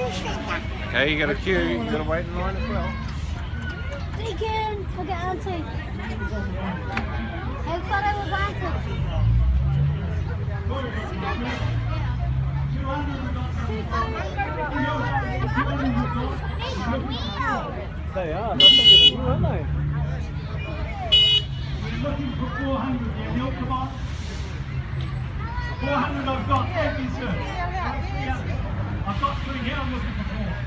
Okay, you got a queue. You got to wait in line as well. Deacon, look at Auntie. I thought I was Auntie. They are. That's not good, aren't they? We're looking for 400 here. Neil, come on. 400 I've got. Thank you, sir. I've got 3 here. I'm looking for 4.